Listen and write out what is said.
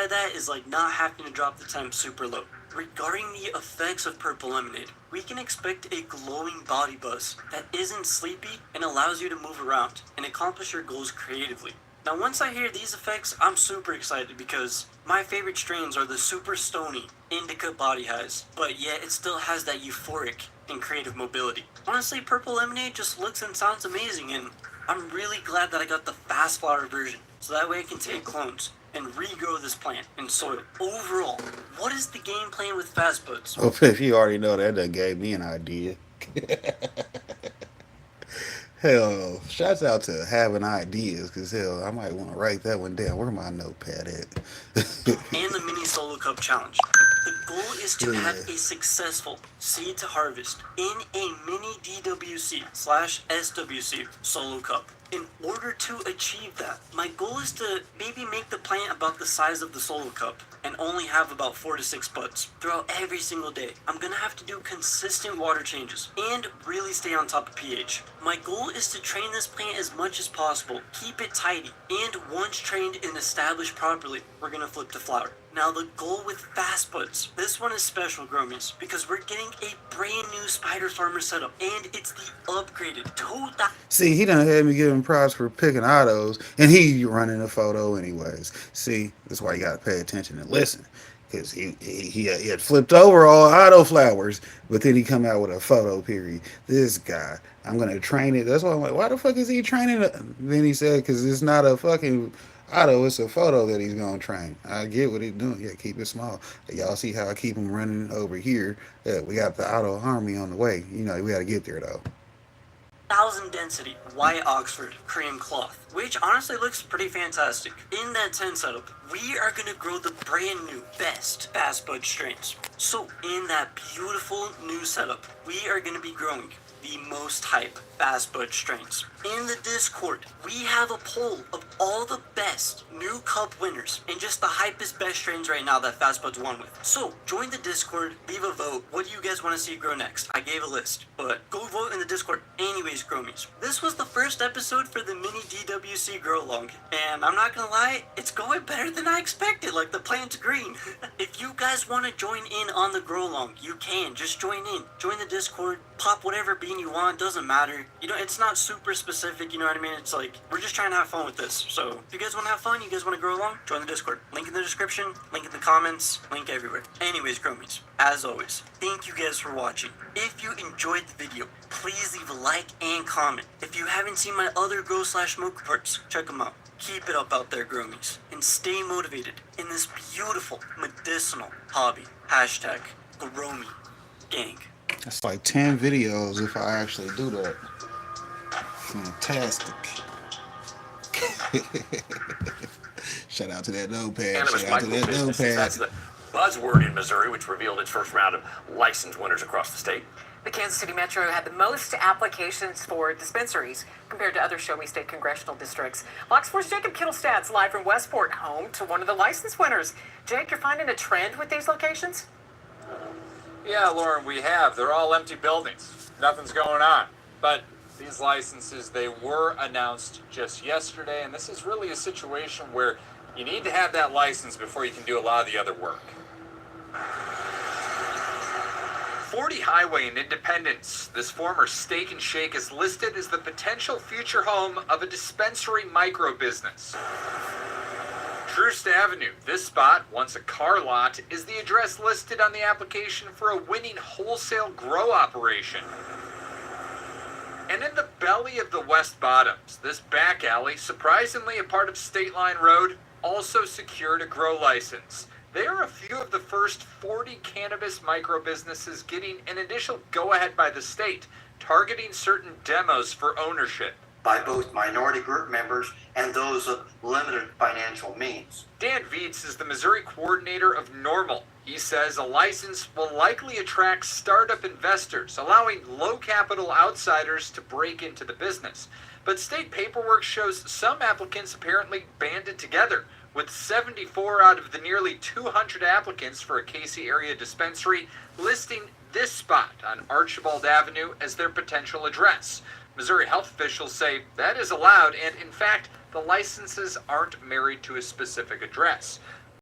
by that is like not having to drop the temp super low. Regarding the effects of purple lemonade, we can expect a glowing body buzz that isn't sleepy and allows you to move around and accomplish your goals creatively. Now once I hear these effects, I'm super excited because my favorite strains are the super stony, indica body highs, but yet it still has that euphoric and creative mobility. Honestly, purple lemonade just looks and sounds amazing, and I'm really glad that I got the fast flower version, so that way I can take clones and regrow this plant in soil. Overall, what is the game plan with fast buds? Oh, if you already know that, that gave me an idea. Hell, shouts out to having ideas, because hell, I might want to write that one down. Where my notepad at? And the mini solo cup challenge. The goal is to have Yeah. a successful seed to harvest in a mini DWC slash SWC solo cup. In order to achieve that, my goal is to maybe make the plant about the size of the solo cup and only have about 4 to 6 buds throughout every single day. I'm gonna have to do consistent water changes and really stay on top of pH. My goal is to train this plant as much as possible, keep it tidy, and once trained and established properly, we're gonna flip to flower. Now the goal with fast buds, this one is special, Gromies, because we're getting a brand new spider farmer setup, and it's the upgraded 2000. See, he done had me give him props for picking autos, and he running a photo anyways. See, that's why you gotta pay attention and listen, because he had flipped over all auto flowers, but then he come out with a photo. Period. This guy, I'm gonna train it. That's why I'm like, why the fuck is he training it? Then he said, because it's not a fucking auto, it's a photo that he's gonna train. I get what he's doing. Yeah, keep it small. Y'all see how I keep him running over here? Yeah, we got the auto army on the way. You know, we gotta get there though. 1000 density white Oxford cream cloth, which honestly looks pretty fantastic. In that 10 setup, we are going to grow the brand new best fast bud strains. So in that beautiful new setup, we are going to be growing the most hype fast bud strains. In the Discord, we have a poll of all the best new cup winners and just the hypest best strains right now that fast buds won with. So join the Discord, leave a vote. What do you guys want to see grow next? I gave a list, but go vote in the Discord. Anyways, Gromies, this was the first episode for the mini DWC grow along, and I'm not gonna lie, it's going better than I expected. Like, the plant's green. If you guys want to join in on the grow along, you can just join in. Join the Discord, pop whatever bean you want, doesn't matter. You know, it's not super specific, you know what I mean? It's like, we're just trying to have fun with this. So if you guys want to have fun, you guys want to grow along, join the Discord. Link in the description, link in the comments, link everywhere. Anyways, Gromies, as always, thank you guys for watching. If you enjoyed the video, please leave a like and comment. If you haven't seen my other grow slash smoke reports, check them out. Keep it up out there, Gromies, and stay motivated in this beautiful medicinal hobby. Hashtag grow me gang. That's like 10 videos if I actually do that. Fantastic. Shout out to that notepad. Cannabis Shout out to that micro-businesses, that's notepad. the buzzword in Missouri, which revealed its first round of license winners across the state. The Kansas City Metro had the most applications for dispensaries compared to other Show Me State congressional districts. Fox 4's Jacob Kittlestat's live from Westport, home to one of the license winners. Jake, you're finding a trend with these locations? Yeah, Lauren, we have. They're all empty buildings. Nothing's going on. But these licenses, they were announced just yesterday, and this is really a situation where you need to have that license before you can do a lot of the other work. 40 Highway in Independence, this former Steak and Shake is listed as the potential future home of a dispensary micro-business. Troost Avenue, this spot, once a car lot, is the address listed on the application for a winning wholesale grow operation. And in the belly of the West Bottoms, this back alley, surprisingly a part of State Line Road, also secured a grow license. They are a few of the first 40 cannabis micro-businesses getting an initial go-ahead by the state, targeting certain demos for ownership. By both minority group members and those of limited financial means. Dan Viets is the Missouri coordinator of Normal. He says a license will likely attract startup investors, allowing low-capital outsiders to break into the business. But state paperwork shows some applicants apparently banded together, with 74 out of the nearly 200 applicants for a Casey area dispensary listing this spot on Archibald Avenue as their potential address. Missouri health officials say that is allowed, and in fact, the licenses aren't married to a specific address.